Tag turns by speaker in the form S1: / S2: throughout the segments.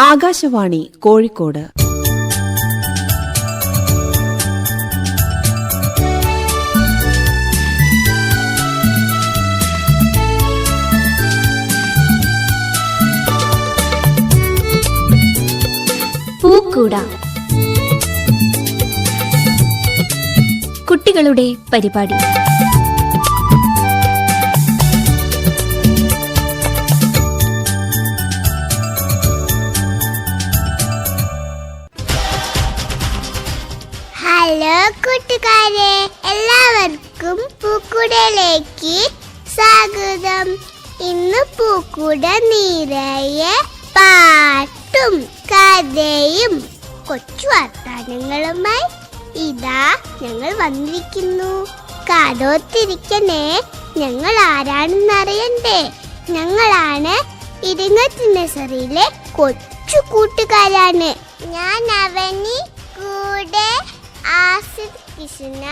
S1: ആകാശവാണി കോഴിക്കോട്.
S2: പൂക്കൂട, കുട്ടികളുടെ പരിപാടി.
S3: ഹലോ കൂട്ടുകാരെ, എല്ലാവർക്കും പൂക്കൂടയിലേക്ക് സ്വാഗതം. ഇന്ന് പൂക്കൂട നിറയെ പാട്ടും കഥയും കൊച്ചു വർത്താനങ്ങളുമായി ഇതാ ഞങ്ങൾ വന്നിരിക്കുന്നു. കാതോത്തിരിക്കണേ, ഞങ്ങൾ ആരാണെന്നറിയണ്ടേ? ഞങ്ങളാണ് ഇരിങ്ങത്ത് നഴ്സറിയിലെ കൊച്ചു കൂട്ടുകാരാണ്. ഞാൻ അവനി, കൂടെ ആസിദ്, കൃഷ്ണ,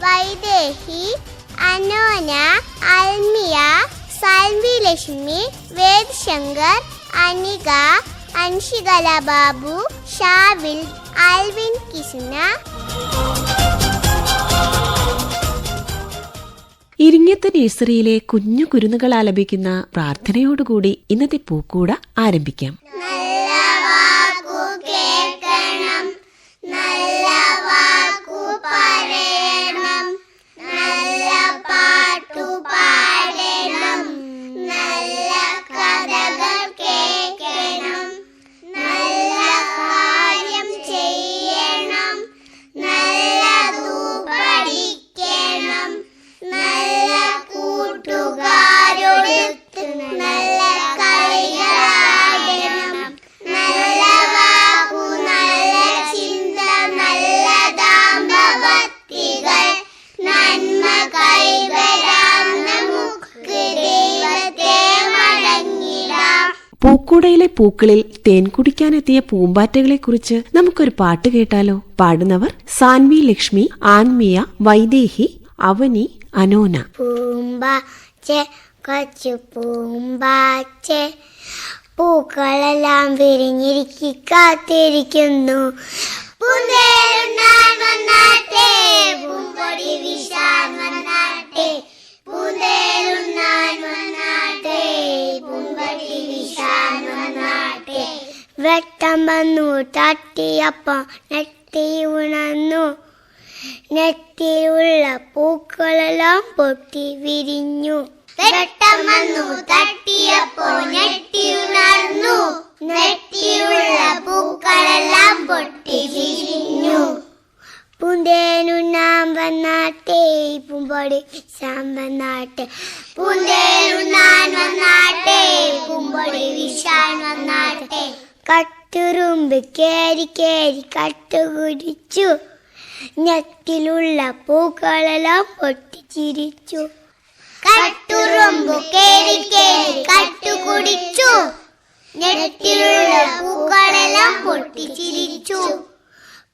S3: വൈദേഹി, അനോന, അൽമിയ, സാൽവി ലക്ഷ്മി, വേദ് ശങ്കർ, അനിക, അൻഷികല ബാബു, ഷാവിൽ, അൽവിൻ, കൃഷ്ണ.
S1: ഇരിങ്ങത്ത് നഴ്സറിയിലെ കുഞ്ഞു കുരുന്നുകൾ ആലപിക്കുന്ന പ്രാർത്ഥനയോടുകൂടി ഇന്നത്തെ പൂക്കൂട ആരംഭിക്കാം. പൂക്കൂടയിലെ പൂക്കളിൽ തേൻ കുടിക്കാനെത്തിയ പൂമ്പാറ്റകളെ കുറിച്ച് നമുക്കൊരു പാട്ട് കേട്ടാലോ? പാടുന്നവർ സാൻവി ലക്ഷ്മി, ആൻമിയ, വൈദേഹി, അവനി, അനോന.
S3: പൂമ്പാച്ചെ കൊച്ചു പൂമ്പാച്ചെ, പൂക്കളെല്ലാം വിരിഞ്ഞിരിക്കി കാത്തിരിക്കുന്നു. വെട്ടം വന്നു തട്ടിയപ്പം നെറ്റി ഉണർന്നു. നെറ്റിയുള്ള പൂക്കളെല്ലാം പൊട്ടി വിരിഞ്ഞു. വെട്ടം വന്നു തട്ടിയപ്പോ നെറ്റി ഉണർന്നു. നെറ്റിയുള്ള പൂക്കളെല്ലാം പൊട്ടി വിരിഞ്ഞു. പൂന്തേനുണ്ണാൻ വന്നാട്ടെ, പൂമ്പൊടി വീശാൻ വന്നാട്ടെ. പൂന്തേനുണ്ണാൻ വന്നാട്ടെ, പൂമ്പൊടി വീശാൻ വന്നാട്ടെ. കട്ടുറുമ്പ് കേരി കേരി കട്ടുകുടിച്ചു. നെറ്റിലുള്ള പൂക്കളെല്ലാം പൊട്ടിച്ചിരിച്ചു. കട്ടുറുമ്പ് കേരി കേരി കട്ടുകുടിച്ചു. നെറ്റിലുള്ള പൂക്കളെല്ലാം പൊട്ടിച്ചിരിച്ചു.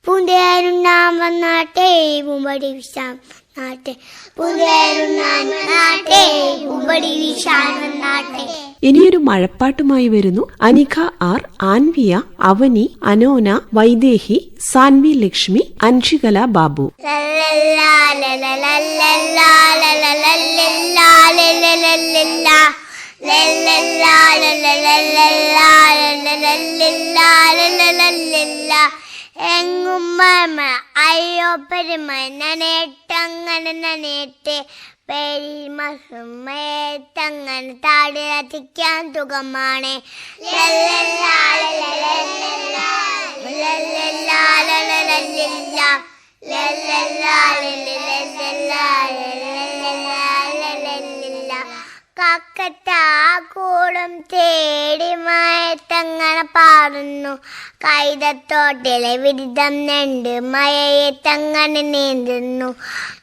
S3: പൂന്തേനുണ്ണാൻ വന്നാട്ടെ, പൂമ്പൊടി വീശാൻ വന്നാട്ടെ. പൂന്തേനുണ്ണാൻ വന്നാട്ടെ, പൂമ്പൊടി വീശാൻ വന്നാട്ടെ.
S1: ഇനിയൊരു മഴപ്പാട്ടുമായി വരുന്നു അനിഖ ആർ, ആൻവിയ, അവനി, അനോന, വൈദേഹി, സാൻവി ലക്ഷ്മി, അൻഷികല ബാബു.
S3: എങ്ങും അയ്യോ പെരുമ നനേട്ടങ്ങനെ നനേട്ടെ. പെരുമേത്തങ്ങനെ താടിയത്തിക്കാൻ തുകമാണ്. കക്കത്താക്കൂടും തേടി മയത്തങ്ങനെ പാടുന്നു. കൈതത്തോട്ടിലെ വിരുദ്ധം നെണ്ട് മയയെ തങ്ങനെ നീന്തുന്നു.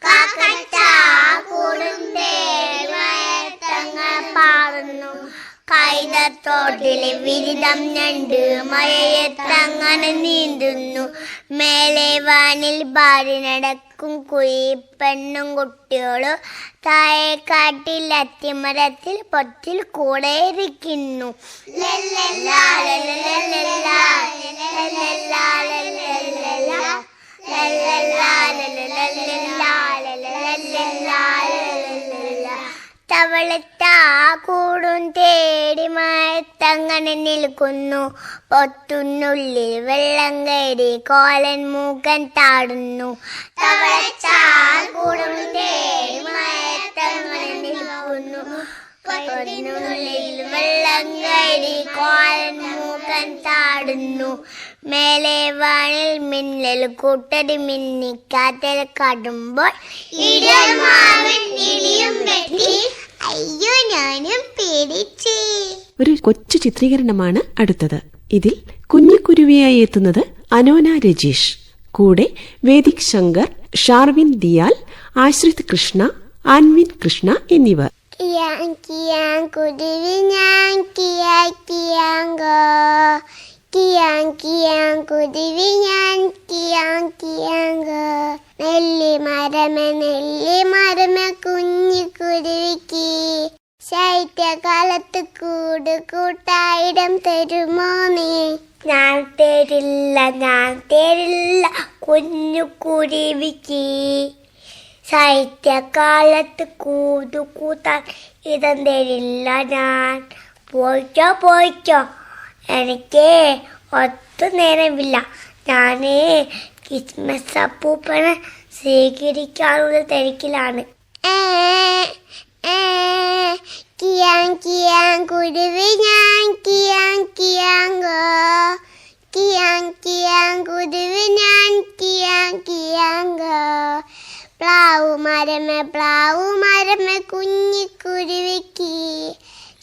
S3: കക്കത്താക്കൂടും തേടി മയത്തങ്ങനെ പാടുന്നു. കൈതത്തോട്ടിലെ വിരുദ്ധം ഞണ്ട് മയയെ തങ്ങനെ നീന്തുന്നു. മേലെ വാനിൽ ഭാര്യ നടക്കും കുയിപ്പെണ്ണും കുട്ടിയോള്. താഴെക്കാട്ടിൽ അത്തിമരത്തിൽ പൊത്തിൽ കൂടെ ഇരിക്കുന്നു. ലല്ലല്ലാ ലല്ലല്ലാ നിൽക്കുന്നു. പൊത്തുന്നുള്ളിൽ വെള്ളം കയറി കോലൻ മൂക്കൻ താടുന്നു. തവളച്ചാൽ കൂടും തേടി മയത്തങ്ങനെ നിൽക്കുന്നു. പൊത്തുന്നുള്ളിൽ വെള്ളം കയറി കോലൻ മൂക്കൻ താടുന്നു. മേലെ വാനിൽ മിന്നൽ കൂട്ടടി മിന്നിക്കാറ്റൽ കടുമ്പോൾ ഇടിയും വെട്ടി അയ്യോ ഞാനും പേടിച്ചേ.
S1: ഒരു കൊച്ചു ചിത്രീകരണമാണ് അടുത്തത്. ഇതിൽ കുഞ്ഞിക്കുരുവിയായി എത്തുന്നത് അനോന രജീഷ്. കൂടെ വേദിക് ശങ്കർ, ഷാർവിൻ ദിയാൽ, ആശ്രിത് കൃഷ്ണ, ആൻവിൻ കൃഷ്ണ എന്നിവർ.
S3: കുരുവി ഞാൻ കിയാങ്കോ, കുരുവി ഞാൻ കിയാങ്കോ. നെല്ലി മരമേ കുഞ്ഞിക്കുരുവിക്ക് ശൈത്യകാലത്ത് കൂട് കൂട്ടായിടം തരുമോ നീ? ഞാൻ തരില്ല കുഞ്ഞുകുരുവിക്ക് ശൈത്യകാലത്ത് കൂട്ടാൻ ഇടം തരില്ല ഞാൻ. പോയിക്കോ, എനിക്ക് ഒത്തു നേരമില്ല. ഞാന് ക്രിസ്മസ് അപ്പൂപ്പനെ സ്വീകരിക്കാനുള്ള തിരക്കിലാണ്. കുരുവി ഞാൻ കിയാങ്കോ, കുരുവി ഞാൻ കിയാങ്കോ. പ്ലാവു മരമേ കുഞ്ഞിക്കുരുവിക്ക്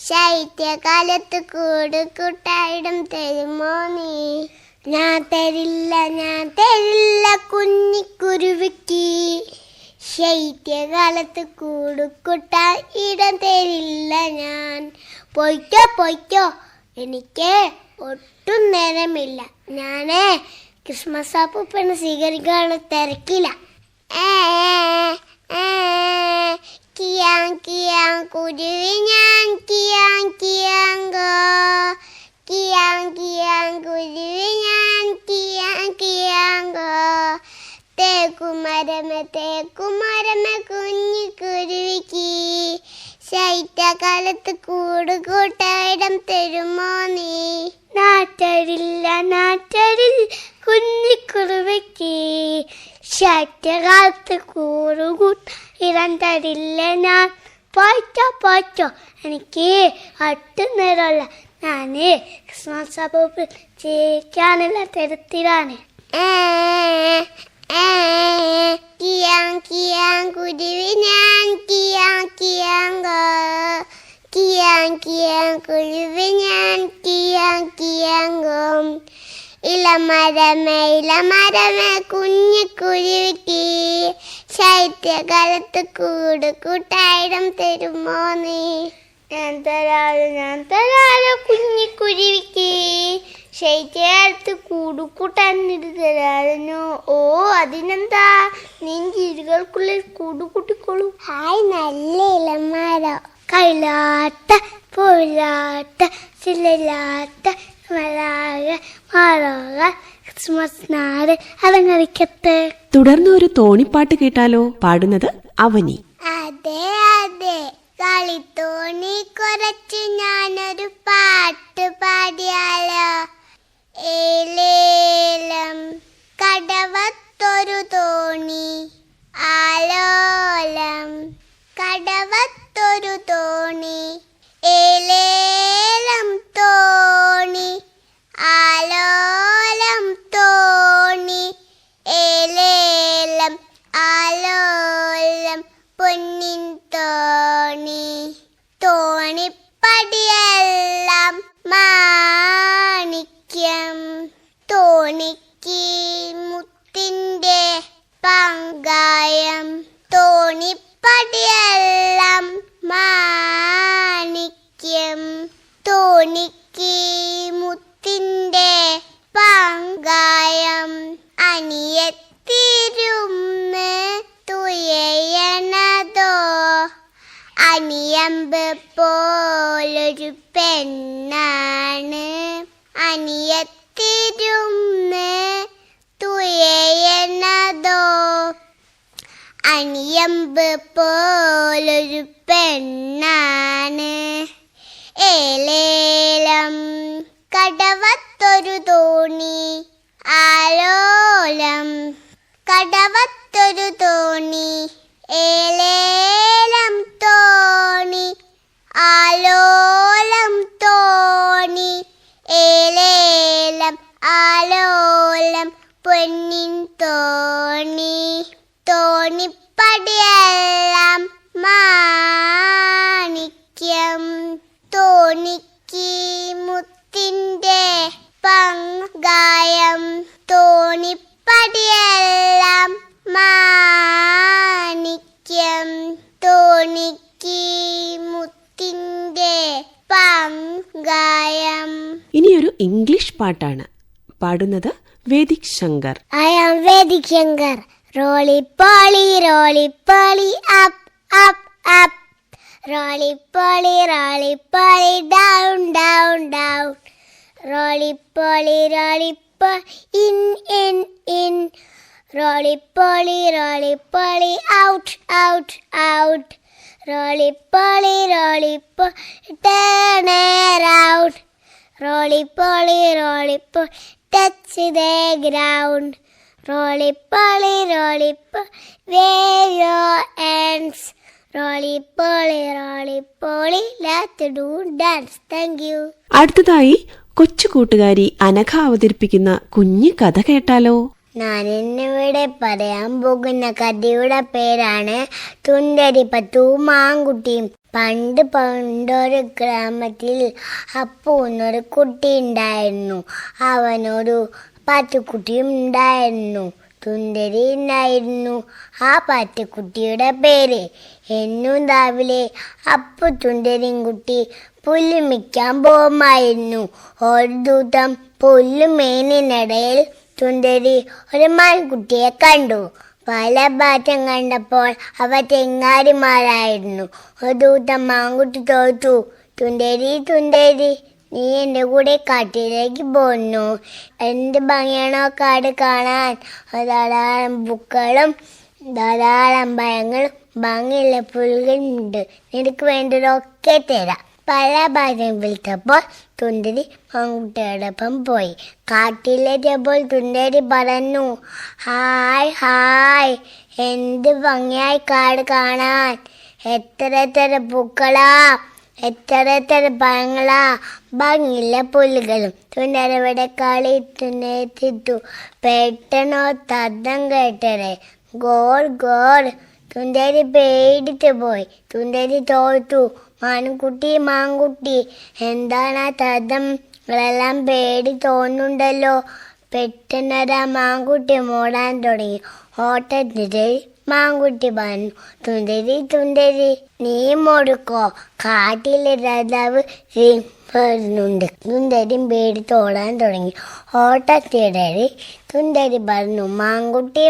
S3: ശൈത്യകാലത്ത് കൂട് കൂട്ടായിടം തരുമോ നീ? ഞാൻ തരില്ല കുഞ്ഞിക്കുരുവിക്ക് ശൈത്യകാലത്ത് കൂട് കൂട്ടാൻ ഇടം തരില്ല ഞാൻ. പോയിക്കോ, എനിക്ക് ഒട്ടും നേരമില്ല. ഞാന് ക്രിസ്മസ് അപ്പൂപ്പനെ സ്വീകരിക്കാനുള്ള തിരക്കില്ല. കുരുവി ഞാൻ കിയാങ്കോ, കുരുവി ഞാൻ കിയാങ്കോ. തേക്കുമരമേ കുഞ്ഞിക്കുരുവിക്ക് ശൈത്യകാലത്ത് കൂട് കൂട്ടായിടം തരുമോ നീ? നാട്ടരില്ല കുഞ്ഞിക്കുരുവിക്ക് ശൈത്യകാലത്ത് കൂട് കൂട്ടായിടം തരില്ല ഞാൻ. പോയിക്കോ, എനിക്ക് ഒട്ടും നേരമല്ല. ഞാന് ക്രിസ്മസ് അപ്പൂപ്പൻ ജയിക്കാനുള്ള തരത്തിലാണ്. കുരുവി ഞാൻ കിയാങ്കോ, കുരുവി ഞാൻ കിയാങ്കോ. ഇളമരമേ കുഞ്ഞിക്കുരുവിക്ക് ശൈത്യകാലത്ത് കൂട് കൂട്ടായിടം തരുമോ നീ? ഞാൻ തരാലോ കുഞ്ഞിക്കുരുവിക്ക് ശൈത്യകാലത്ത് കൂടുകൂട്ടാൻ തരാനോ. ഓ അതിനെന്താ, നീ ജീവികൾക്കുള്ളിൽ കൂടുകൂട്ടിക്കോളൂ. ഹായ്, നല്ല ഇളമാരോ. കൈലാട്ട പോലാട്ട ചില്ലാട്ട ക്രിസ്മസ് നാട് അലങ്കരിക്കട്ടെ.
S1: തുടർന്ന് ഒരു തോണിപ്പാട്ട് കേട്ടാലോ? പാടുന്നത് അവനി.
S3: അതെ, കളിത്തോണി കുറച്ച് ഞാനൊരു പാട്ട് പാടിയാലോ? ഏലേലം കടവത്തൊരു തോണി ആലോലം, കടവത്തൊരു തോണി ഏലേലം തോണി ആലോലം തോണി ഏലേലം ആലോലം പൊന്നിൻ തോണി. തോണിപ്പടിയെല്ലാം മാണിക്യം, തോണിക്ക് മുത്തിന്റെ പങ്കായം. തോണിപ്പടിയെല്ലാം മാണിക്യം, തോണിക്ക് മുത്തിന്റെ പങ്കായം. അനിയത്തിരുന്ന് തുയയണതോ അനിയമ്പ് പോലൊരു പെണ്ണാണ്. അനിയത്തിരുന്ന് തുയയണതോ അനിയമ്പ് പോലൊരു പെണ്ണാണ്. ഏലേലം കടവത്തൊരു തോണി ആലോലം, കടവത്തൊരു തോണി ഏലേലം തോണി, ആലോലം തോണി ഏലേലം, ആലോലം പൊന്നിൻ തോണി. തോണിപ്പടിയെല്ലാം മാണിക്യം, തോണിക്ക് മുത്തിന്റെ പങ്കായം. തോണിപ്പടിയെല്ലാം മാണിക്യം, തോണിക്ക് മുത്തിന്റെ പങ്കായം.
S1: ഇനിയൊരു ഇംഗ്ലീഷ് പാട്ടാണ്. പാടുന്നത് Vedic Shankar.
S3: I am Vedic Shankar. Roly poly, up, up, up. Roly poly, down, down, down. Roly poly, in, in. Roly poly, out, out, out. Roly poly, turn around. Roly poly, touch the ground. Roly poly, wave your hands. Roly poly, let's do dance. Thank you.
S1: അടുത്തതായി കൊച്ചു കൂട്ടുകാരി അനഘ അവതരിപ്പിക്കുന്ന കുഞ്ഞു കഥ കേട്ടാലോ?
S3: ഞാൻ ഇന്നിവിടെ പറയാൻ പോകുന്ന കഥയുടെ പേരാണ് തുണ്ടരിപ്പത്തു മാങ്കുട്ടിയും. പണ്ടൊരു ഗ്രാമത്തിൽ അപ്പു എന്നൊരു കുട്ടി ഉണ്ടായിരുന്നു. അവനൊരു പാറ്റുക്കുട്ടിയും ഉണ്ടായിരുന്നു. തുണ്ടരി ഉണ്ടായിരുന്നു ആ പാറ്റുക്കുട്ടിയുടെ പേര്. എന്നും രാവിലെ അപ്പു തുണ്ടരിയും കുട്ടി പുല്ലുമിക്കാൻ പോകുമായിരുന്നു. ഒരു ദിവസം പുല്ലുമേനിനിടയിൽ തുണ്ടരി ഒരു മാൻകുട്ടിയെ കണ്ടു. പല ഭാറ്റം കണ്ടപ്പോൾ അവ ചെങ്ങാരിമാരായിരുന്നു. ഒരു ദിവസം മാൻകുട്ടി ചോദിച്ചു, തുണ്ടരി നീ എൻ്റെ കൂടെ കാട്ടിലേക്ക് പോന്നു. എന്ത് ഭംഗിയാണോ കാട് കാണാൻ. ധാരാളം പൂക്കളും ധാരാളം ഭയങ്ങളും ഭംഗിയുള്ള പുല്ലുകളുണ്ട്. നിനക്ക് വേണ്ടതൊക്കെ തരാം. പല ഭാഗം വിളിച്ചപ്പോൾ തുണ്ടരി മാൻകുട്ടിയോടൊപ്പം പോയി. കാട്ടിലെത്തിയപ്പോൾ തുണ്ടരി പറഞ്ഞു, ഹായ്, എന്ത് ഭംഗിയായി കാട് കാണാൻ. എത്ര പൂക്കളാ, എത്ര പഴങ്ങളാ, ഭംഗിയുള്ള പുല്ലുകളും. തുണ്ടരവിടെ കളിത്തുന്നെത്തിട്ടു. പെട്ടെന്നോ തദ്ദം കേട്ടരെ ഗോൾ. തുണ്ടരി പേടിച്ചു പോയി. തുണ്ടരി തോർത്തു, മാൻകുട്ടി എന്താണ് ആ തദ്ദങ്ങളെല്ലാം പേടി തോന്നുന്നുണ്ടല്ലോ. പെട്ടെന്നൊരാ മാൻകുട്ടി ഓടാൻ തുടങ്ങി. ഓട്ടത്തിട്ട് മാൻകുട്ടി പറഞ്ഞു, തുണ്ടരി നീ മോടുക്കോ, കാട്ടിലെ രാജാവ് വരുന്നുണ്ട്. തുണ്ടരിയും പേടിച്ച് ഓടാൻ തുടങ്ങി. ഓട്ടത്തിടറി തുണ്ടരി പറഞ്ഞു, മാൻകുട്ടി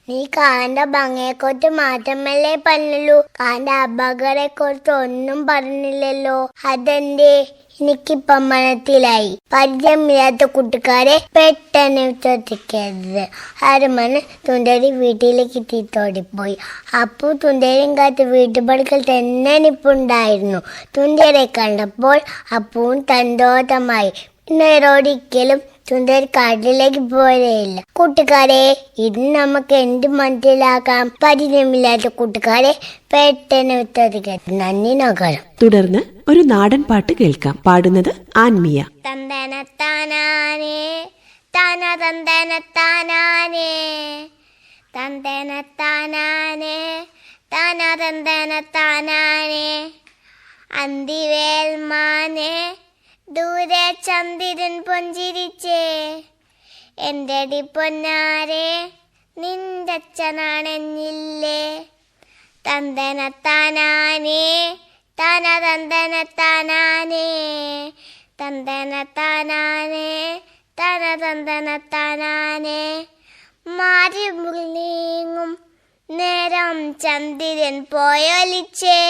S3: നീ കാന്റെ ഭംഗിയെക്കുറിച്ച് മാത്രമല്ലേ പറഞ്ഞുള്ളൂ, കാന്റെ അപകടത്തെക്കുറിച്ച് ഒന്നും പറഞ്ഞില്ലല്ലോ. അതെന്തേ? എനിക്കിപ്പം മനസ്സിലായി. പരിചയമില്ലാത്ത കൂട്ടുകാരെ പെട്ടെന്ന് വിശ്വസിക്കരുത്. അരമന തുണ്ടരി വീട്ടിലേക്ക് തീത്തോടിപ്പോയി. അപ്പു തുണ്ടരിയും കാത്ത് വീട്ടുപടിക്കൽ തന്നെ നിപ്പുണ്ടായിരുന്നു. തുണ്ടരെ കണ്ടപ്പോൾ അപ്പുവും സന്തോഷമായി. പിന്നീടൊരിക്കലും തുണ്ടരി കാട്ടിലേക്ക് പോരേയില്ല. കൂട്ടുകാരെ, ഇത് നമുക്ക് എന്ത് മനസ്സിലാക്കാം? പരിചയമില്ലാത്ത കൂട്ടുകാരെ പെട്ടെന്ന് വിശ്വസിക്കരുത്. നന്ദി നഗരം.
S1: തുടർന്ന് ഒരു നാടൻ പാട്ട് കേൾക്കാം. പാടുന്നത് ആൻമിയ.
S3: തന്തനത്താനാനേ താന തന്തനത്താനാനേ തന്തനത്താനാനേ താന തന്തനത്താനാനേ. അന്തിവേൽമാനേ ദൂരെ ചന്ദ്രൻ പുഞ്ചിരിച്ചേ. എൻ്റെ അടി പൊന്നാരെ നിന്റെ അച്ഛനാണെന്നില്ലേ. തന്തനത്താനാനേ താന തന്തനത്താനാനേ തന്തനത്താനാനേ താന തന്തനത്താനാനേ. മാറി നീങ്ങും നേരം ചന്ദ്രൻ പോയൊലിച്ചേ.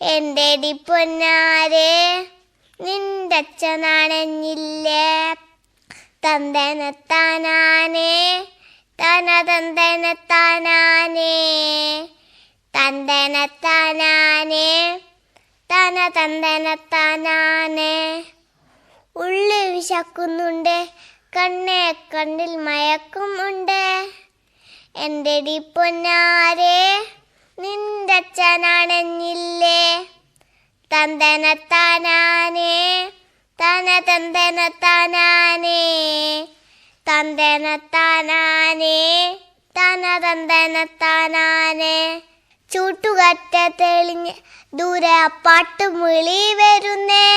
S3: എൻ്റെ അടി പൊന്നാരെ നിന്റെ അച്ഛനാണെന്നില്ലേ. തന്തനത്താനാനേ താന തന്തനത്താനാനേ തന്തനത്താനാനേ താന തന്തനത്താനാനേ. ഉള്ളിൽ വിശക്കുന്നുണ്ട്, കണ്ണേ കണ്ണിൽ മയക്കുമുണ്ട്. എൻ്റെ പൊന്നാരെ നിന്റെ അച്ഛനാണെന്നില്ലേ, തന്തനത്താനാനേ തന തന്തനത്താനാനേ തന്തനത്താനാനേ തന തന്തനത്താനാനേ. ചൂട്ടുകറ്റ തെളിഞ്ഞ് ദൂരെ പാട്ടുമുളി വരുന്നേ,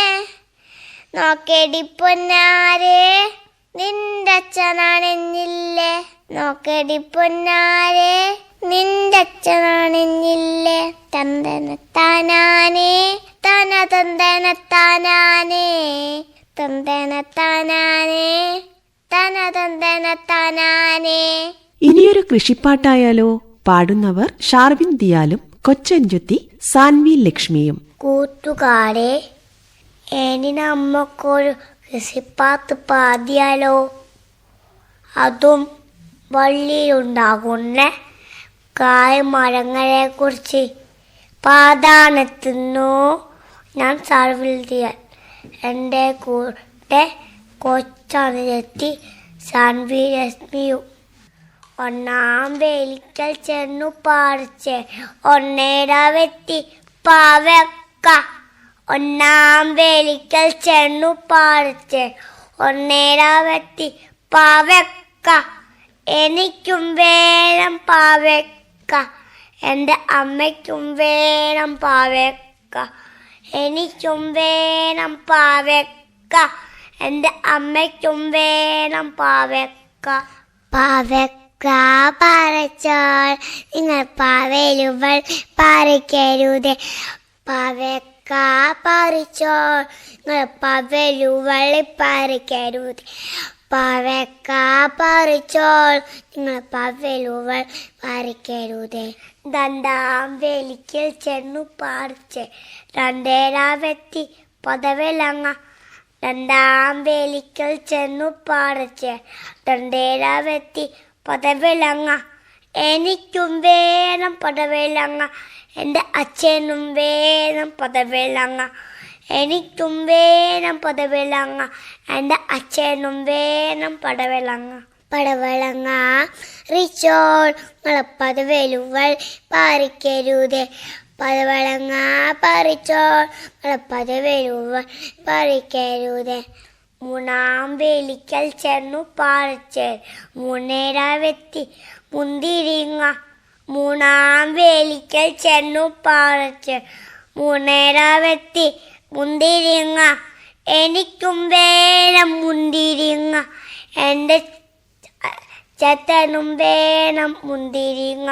S3: നോക്കേടി പൊന്നാരെ നിന്റെ അച്ഛനാണെന്നില്ലേ, നോക്കേടി പൊന്നാരെ നിന്റെ അച്ഛനാണെന്നില്ലേ. തന്തനത്താനാനേ തന തന്തനത്താനാനേ തന്തനത്താനാനേ തന തന്തനത്താനാനേ.
S1: ഇനിയൊരു കൃഷിപ്പാട്ടായാലോ? പാടുന്നവർ ഷാർവിൻ ദിയാലും കൊച്ചഞ്ചുത്തി സാൻവി ലക്ഷ്മിയും.
S3: കൂട്ടുകാരെ, ഇനി നമ്മക്കൊരു കൃഷിപ്പാട്ട് പാടിയാലോ? അതും വള്ളിയിലുണ്ടാകുന്ന കായ്മരങ്ങളെ കുറിച്ച് പാടാനെത്തുന്നു ഞാൻ ഷാർവിൻ ദിയാൽ. എൻ്റെ കൂടെ കൊച്ചനുജത്തി സാൻവി ലക്ഷ്മിയും. ഒന്നാം വേലിക്കൽ ചെന്നു പാറിച്ച് ഒന്നേട വെത്തി പാവക്ക. ഒന്നാം വേലിക്കൽ ചെന്നു പാറിച്ച് ഒന്നേട വെത്തി പാവക്ക. എനിക്കും വേണം പാവക്ക, എൻ്റെ അമ്മയ്ക്കും വേണം പാവക്ക. എനിക്കും വേണം പാവക്ക, എൻ്റെ അമ്മയ്ക്കും വേണം പാവക്ക. പാവക്ക പറിച്ചോൾ നിങ്ങൾ പാവലുകൾ പറിക്കരുത്. പാവക്ക പറിച്ചോൾ നിങ്ങൾ പാവലുകൾ പറിക്കരുത്. പാവക്ക പറിച്ചോൾ നിങ്ങൾ പാവലുകൾ പറിക്കരുത്. രണ്ടാം വേലിക്കൽ ചെന്നു പറിച്ച് രണ്ടേര വെത്തി പദവിലങ്ങ. രണ്ടാം വേലിക്കൽ ചെന്നു പറിച്ച് രണ്ടേര വെത്തി പദവിലങ്ങ. എനിക്കും വേണം പദവിലങ്ങ, എൻ്റെ അച്ഛനും വേണം പദവിലങ്ങ. എനിക്കും വേണം പദവിലങ്ങ, എൻ്റെ അച്ഛനും വേണം പടവിലങ്ങ. പടവിലങ്ങ റിച്ചോൾ നിങ്ങളെ പദവിലുകൾ പറിക്കരുത്. പദവിലങ്ങ പറിച്ചോൾ നിങ്ങളെ പദവിലുകൾ പറിക്കരുത്. മൂന്നാം വേലിക്കൽ ചെന്നു പറിച്ച് മൂന്നേര വെത്തി മുന്തിരിങ്ങ. മൂന്നാം വേലിക്കൽ ചെന്നു പറിച്ച് മൂന്നേര വെത്തി മുന്തിരിങ്ങ. എനിക്കും വേണം മുന്തിരിങ്ങ, എൻ്റെ ചേട്ടനും വേണം മുന്തിരിങ്ങ.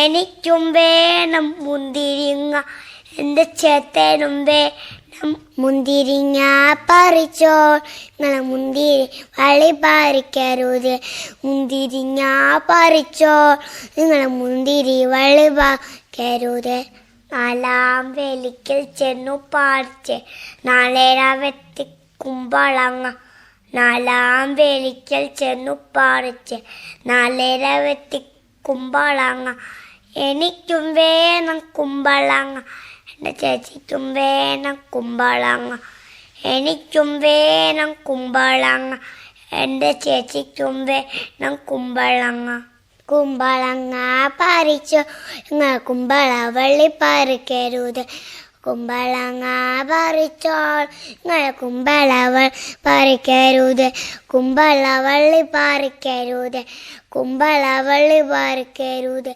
S3: എനിക്കും വേണം മുന്തിരിങ്ങ, എൻ്റെ ചേട്ടനും വേണം മുന്തിരിങ്ങ. പറിച്ചോൾ നിങ്ങളെ മുന്തിരി വള്ളി പറിക്കരുത്. മുന്തിരിങ്ങ പറിച്ചോൾ നിങ്ങളെ മുന്തിരി വള്ളി പറിക്കരുത്. നാലാം വേലിക്കൽ ചെന്നു പറിച്ച് നാലേര വെത്തി കുമ്പളങ്ങ. നാലാം വേലിക്കൽ ചെന്നു പറിച്ച് നാലേര വെത്തി കുമ്പളങ്ങ. എനിക്കും വേണം കുമ്പളങ്ങ, എൻ്റെ ചേച്ചിക്കും വേണം കുമ്പളങ്ങ. എനിക്കും വേണം കുമ്പളങ്ങ, എൻ്റെ ചേച്ചിക്കും വേണം കുമ്പളങ്ങ. കുമ്പളങ്ങ പറിച്ചു നിങ്ങൾ കുമ്പളവള്ളി പറിക്കരുത്. കുമ്പളങ്ങ പറിച്ചോൾ നിങ്ങൾ കുമ്പളവൾ പറിക്കരുത്. കുമ്പളവള്ളി പറിക്കരുത്. കുമ്പളവള്ളി പറിക്കരുത്.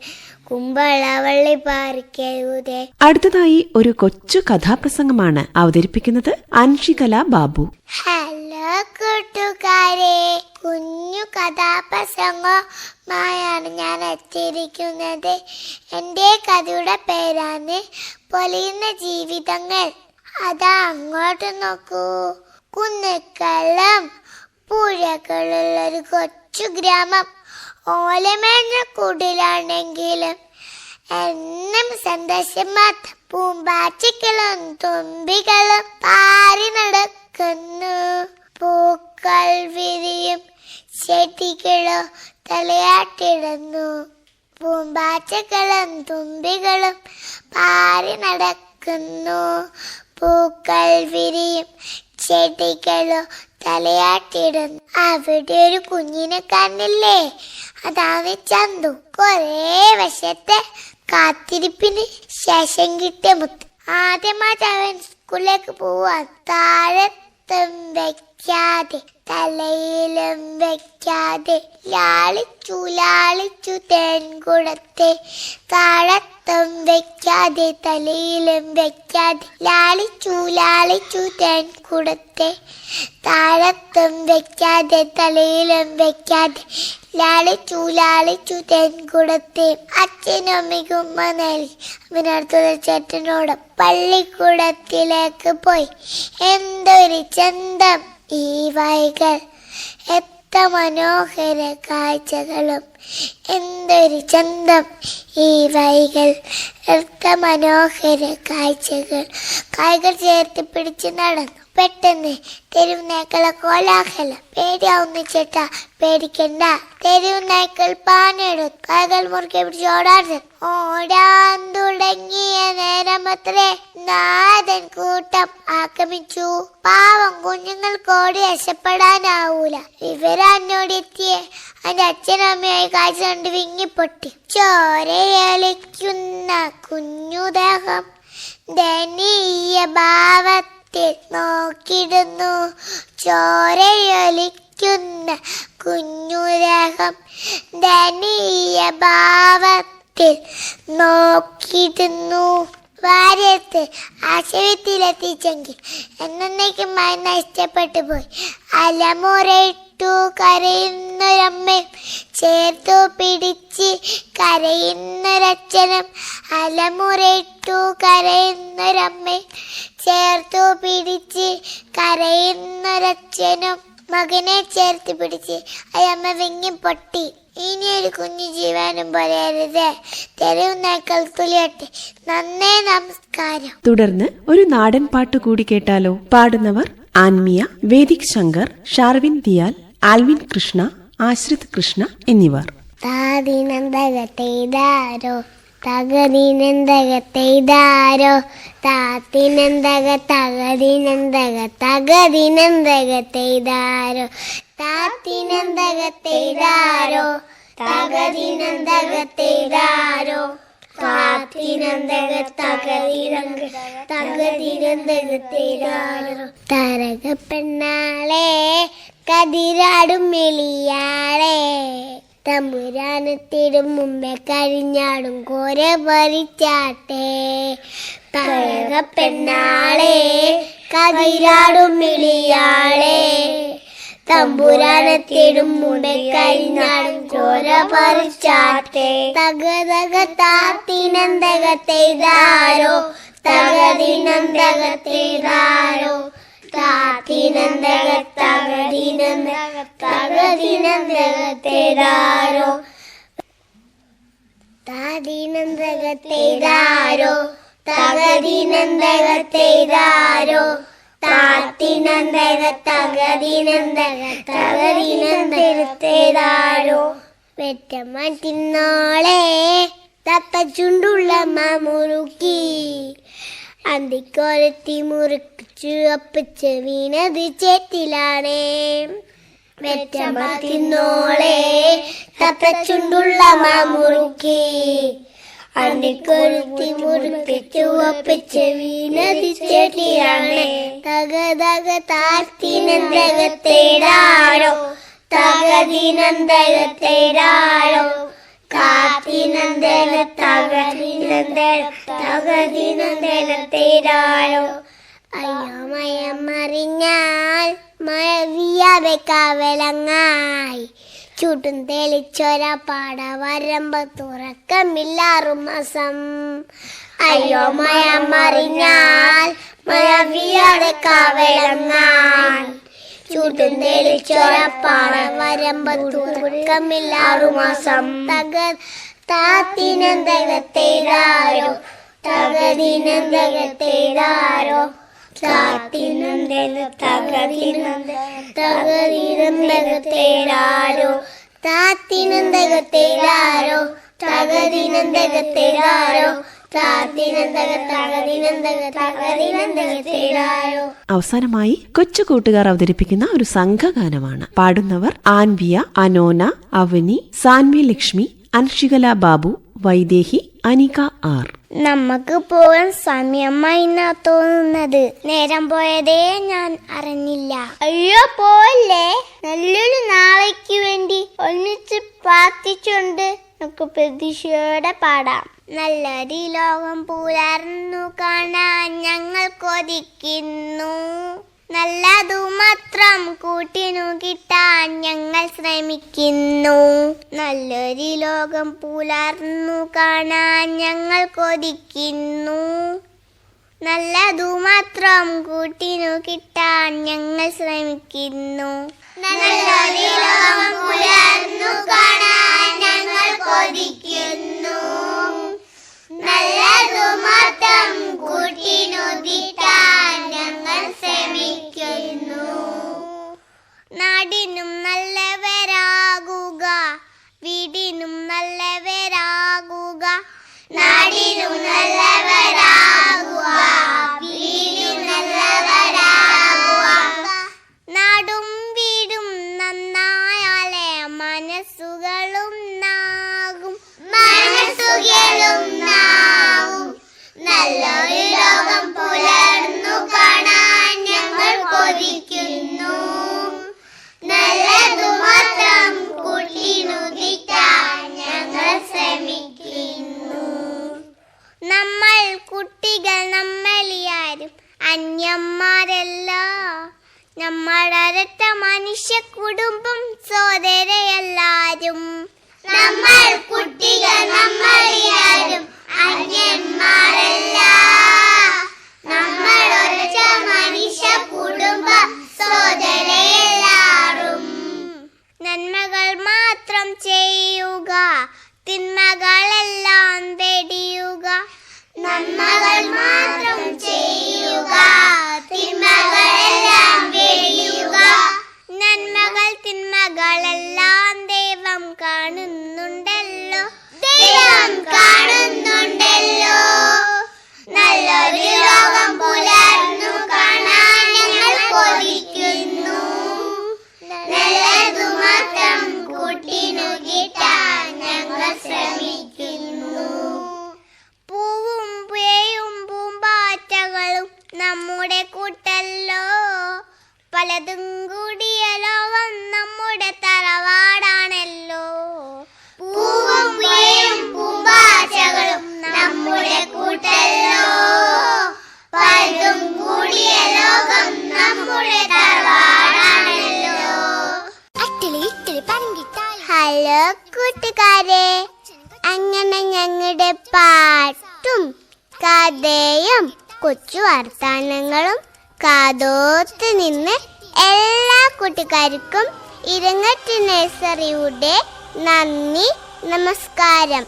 S3: കുമ്പളവള്ളി പറിക്കരുത്.
S1: അടുത്തതായി ഒരു കൊച്ചു കഥാപ്രസംഗമാണ് അവതരിപ്പിക്കുന്നത് അൻഷികല ബാബു.
S3: ഹലോ കൂട്ടുകാരെ, കുഞ്ഞു കഥാപ്രസംഗമായാണ് ഞാൻ എത്തിയിരിക്കുന്നത്. എൻ്റെ കഥയുടെ പേരാണ് പൊലിയുന്ന ജീവിതങ്ങൾ. അതാ അങ്ങോട്ട് നോക്കൂ. കുന്നുകളും പുഴകളുള്ളൊരു കൊച്ചു ഗ്രാമം. ഓലമേഞ്ഞ കുടിലാണെങ്കിലും എന്നും സന്തോഷം മാത്രം. പൂമ്പാറ്റകളും തുമ്പികളും പാറി നടക്കുന്നു. പൂക്കൾ വിരിയും ചെടികളോ തലയാട്ടിടുന്നു. പൂമ്പാറ്റകളും തുമ്പികളും പാറി നടക്കുന്നു. പൂക്കൾ വിരിയും ചെടികളോ തലയാട്ടിടുന്നു. അവിടെ ഒരു കുഞ്ഞിനെ കാണില്ലേ, അതാണ് ചന്തു. കൊറേ വർഷത്തെ കാത്തിരിപ്പിന് ശേഷം കിട്ടിയ മുത്ത്. ആദ്യമായിട്ട് അവൻ സ്കൂളിലേക്ക് പോവാൻ. താഴത്തും വെക്കാതെ തലയിലും വെക്കാതെ ലാളിച്ചു തേൻകുടത്തെ. താഴത്തും വെക്കാതെ തലയിലും വെക്കാതെ ലാളിച്ചു തേൻകുടത്തെ. താഴത്തും വെക്കാതെ തലയിലും വെക്കാതെ ലാളിച്ചു തേൻകുടത്തെ. അച്ഛനും അമ്മയ്ക്കും ഉമ്മ നൽകി അവനടുത്തുള്ള ചേട്ടനോട് പള്ളിക്കൂടത്തിലേക്ക് പോയി. എന്തൊരു ചന്തം ഈ വൈകൾ, എത്ര മനോഹര കാഴ്ചകളും. എന്തൊരു ചന്തം ഈ വൈകൾ, എത്ര മനോഹര കാഴ്ചകൾ. കൈകൾ ചേർത്ത് പിടിച്ച് നടന്നു. പെട്ടെന്ന് തെരുവ് നായ്ക്കളെ കോലാഹലം. പേടിയാവുന്ന ചേട്ടാ, പേടിക്കണ്ട. തെരുവ് നായ്ക്കൾ പാഞ്ഞെടുത്തു. കൈകൾ മുറുകെ പിടിച്ച് ഓടാൻ തുടങ്ങിയ നേരമത്രേ നാഥൻ കൂട്ടം ആക്രമിച്ചു. പാവം കുഞ്ഞുങ്ങൾക്ക് ഓടി രക്ഷപ്പെടാനാവൂല. വിവരന്നോടെത്തിയ അതിന്റെ അച്ഛനമ്മയായി കാഴ്ച കണ്ട് വിങ്ങിപ്പൊട്ടി. ചോരയളിക്കുന്ന കുഞ്ഞുദേഹം ദയനീയ ഭാവത്തിൽ നോക്കിടുന്നു. ചോരയൊലിക്കുന്ന കുഞ്ഞുദേഹം ദയനീയ ഭാവത്തിൽ നോക്കിടുന്നു. ഭാര്യത്ത് ആശയത്തിലെത്തിച്ചെങ്കിൽ എന്നേക്കുമായി നഷ്ടപ്പെട്ടു പോയി. അലമുറയിട്ടു കരയുന്നൊരമ്മയും ചേർത്തു പിടിച്ച് കരയുന്നൊരച്ഛനും. അലമുറയിട്ടു കരയുന്നൊരമ്മയും ചേർത്തു പിടിച്ച് കരയുന്നൊരച്ഛനും. മകനെ ചേർത്ത് പിടിച്ച് അയമ്മ വിങ്ങിപ്പൊട്ടി. ഇനിയൊരു കുഞ്ഞു ജീവനും പോലെയരുതേ, തെരുവ് നായ്ക്കൾ തുലിയട്ടെ. നന്നേ, നമസ്കാരം.
S1: തുടർന്ന് ഒരു നാടൻ പാട്ട് കൂടി കേട്ടാലോ? പാടുന്നവർ ആൻമിയ, വേദിക് ശങ്കർ, ഷാർവിൻ ദിയാൽ, ആൽവിൻ കൃഷ്ണ, ആശ്രിത് കൃഷ്ണ എന്നിവർ.
S3: താതിനന്തകത്തെയ്താരോ തകതിനന്തകത്തെയ്താരോ താത്തിനന്തക തകതിനന്തക തകതിനന്തകത്തെയ്താരോ താത്തിനന്തകത്തെയ്താരോ തകതിനന്തകത്തെയ്താരോ താത്തിനന്തക തകതിനന്തകത്തെയ്താരോ. തരക പെണ്ണാളെ കതിരാടും മെളിയാളെ തമ്പുരാനത്തിടും മുമ്പേ കഴിഞ്ഞാടും കോര പറിച്ചാട്ടെ. തരക പെണ്ണാളെ കതിരാടും മെളിയാളെ തമ്പുരാനത്തിടും മുമ്പേ കഴിഞ്ഞാടും കോര പറിച്ചാട്ടെ. തകതക താത്തിനന്തകത്തെയ്താരോ തകതിനന്തകത്തെയ്താരോ താത്തിനന്തക തകതിനന്തകത്തെയ്താരോ താതിനന്തകത്തെയ്താരോ തകതിനന്തകത്തെയ്താരോ താത്തിനന്തക തകതിനന്തകത്തെയ്താരോ. വെറ്റമ്മ തിന്നോളെ തത്തച്ചുണ്ടുള്ള മുറുക്കി അന്തിക്കൊരത്തി മുറുക്കിച്ചു അപ്പച്ച് വീണത് ചേറ്റിലാണേ. വെറ്റമ്മ തിന്നോളെ തത്തച്ചുണ്ടുള്ള മുറുക്കി അന്തിക്കൊരുത്തി മുറുക്കിച്ചു അപ്പച്ച് വീണത് ചേറ്റിലാണേ. തകതക താത്തിനന്തകത്തെയ്താരോ തകതിനന്തകത്തെയ്താരോ കാത്തിനന്തക തകതിനന്തകത്തെയ്താരോ. അയ്യോ മയമറിഞ്ഞാൽ മഴവിയാതെ കാവലങ്ങായി ചൂട്ടും തെളിച്ചൊര പാട വരമ്പ തുറക്കമില്ലാറുമാസം. അയ്യോ മയമറിഞ്ഞാൽ മഴവിയാതെ കാവലങ്ങായി ചൂട്ടും തെളിച്ചൊര പാട വരമ്പ തുറക്കമില്ലാറുമാസം. താത്തിനന്തകത്തെയ്താരോ തകതിനന്തകത്തെയ്താരോ തകതിനന്തകത്തെയ്താരോ താത്തിനന്തകത്തെയ്താരോ തകതിനന്തകത്തെയ്താരോ
S1: അവസാനമായി കൊച്ചു കൂട്ടുകാർ അവതരിപ്പിക്കുന്ന ഒരു സംഘഗാനമാണ്. പാടുന്നവർ ആൻവിയ, അനോന, അവനി, സാൻവി ലക്ഷ്മി, അൻഷികല ബാബു, വൈദേഹി, അനിക ആർ.
S3: നമുക്ക് പോകാൻ സമയമായി എന്നാ തോന്നുന്നത്. നേരം പോയതേ ഞാൻ അറിഞ്ഞില്ല. അയ്യോ പോയല്ലേ. നല്ലൊരു നാളേക്ക് വേണ്ടി ഒന്നിച്ച് പ്രാർത്ഥിച്ചുകൊണ്ട് നമുക്ക് പ്രതീക്ഷയോടെ പാടാം. നല്ലൊരു ലോകം പുലർന്നു കാണാൻ ഞങ്ങൾ കൊതിക്കുന്നു. നല്ലതു മാത്രം കൂട്ടിനു കിട്ടാൻ ഞങ്ങൾ ശ്രമിക്കുന്നു. നല്ലൊരു ലോകം പുലർന്നു കാണാൻ ഞങ്ങൾ കൊതിക്കുന്നു. നല്ലതു മാത്രം കൂട്ടിനു കിട്ടാൻ ഞങ്ങൾ ശ്രമിക്കുന്നു. നല്ലൊരു ലോകം പുലർന്നു കാണാൻ ഞങ്ങൾ കൊതിക്കുന്നു. നല്ലതു മാത്രം കൂട്ടിനു കിട്ടാൻ ഞങ്ങൾ ശ്രമിക്കുന്നു. നാടിനും നല്ലവരാകുക, വീടിനും നല്ലവരാകുക. നാടിനും നല്ലവരാകുക, വീടിനും നല്ലവരാകുക. നാടും വീടും നന്നായാലേ മനസ്സുകളും നാകും. മനസ്സുകളും നാവും. നല്ലൊരു ലോകം പുലർന്നു കാണാൻ ഞങ്ങൾ കൊതിക്കുന്നു. നല്ലതു മാത്രം കൂട്ടിനു കിട്ടാൻ ഞങ്ങൾ ശ്രമിക്കുന്നു. നമ്മൾ കുട്ടികൾ നമ്മളിയാരും അന്യന്മാരല്ല. നമ്മളൊരൊറ്റ മനുഷ്യ കുടുംബം, സോദരയെല്ലാരും. നമ്മൾ കുട്ടികൾ നമ്മളിയാരും അന്യന്മാരല്ല. നമ്മളൊരൊറ്റ മനുഷ്യ കുടുംബം, സോദരയെല്ലാരും. നന്മകൾ മാത്രം ചെയ്യുക, തിന്മകളെല്ലാം വെടിയുക. നന്മകൾ മാത്രം ചെയ്യുക, തിന്മകളെല്ലാം വെടിയുക. നന്മകൾ തിന്മകളെല്ലാം ദൈവം കാണുന്നുണ്ടല്ലോ. ദൈവം കാണുന്നുണ്ടല്ലോ. നല്ലൊരു ലോകം പുലർന്നു കാണാൻ ഞങ്ങൾ കൊതിക്കുന്നു. നല്ലതു മാത്രം കൂട്ടിനു കിട്ടാൻ ഞങ്ങൾ ശ്രമിക്കുന്നു. പൂവും പേയും പൂമ്പാറ്റകളും നമ്മുടെ കൂട്ടല്ലോ. പലതും കൂടിയ ലോകം നമ്മുടെ തറവാടാണല്ലോ. പൂവും പേയും പൂമ്പാറ്റകളും നമ്മുടെ കൂട്ടല്ലോ. പലതും കൂടിയ ലോകം നമ്മുടെ തറവാടാണല്ലോ. ഹലോ കൂട്ടുകാരെ, അങ്ങനെ ഞങ്ങളുടെ പാട്ടും കഥയും കൊച്ചു വർത്താനങ്ങളും കാതോത്ത് നിന്ന് എല്ലാ കൂട്ടുകാർക്കും ഇരങ്ങട്ട് നഴ്സറിയുടെ നന്ദി, നമസ്കാരം.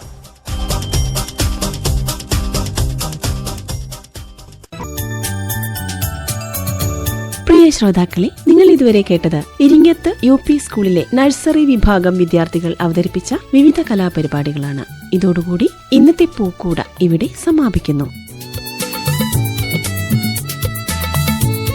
S1: പ്രിയ ശ്രോതാക്കളെ, നിങ്ങൾ ഇതുവരെ കേട്ടത് ഇരിങ്ങത്ത് UP സ്കൂളിലെ നഴ്സറി വിഭാഗം വിദ്യാർത്ഥികൾ അവതരിപ്പിച്ച വിവിധ കലാപരിപാടികളാണ്. ഇതോടുകൂടി ഇന്നത്തെ പൂക്കൂട ഇവിടെ സമാപിക്കുന്നു.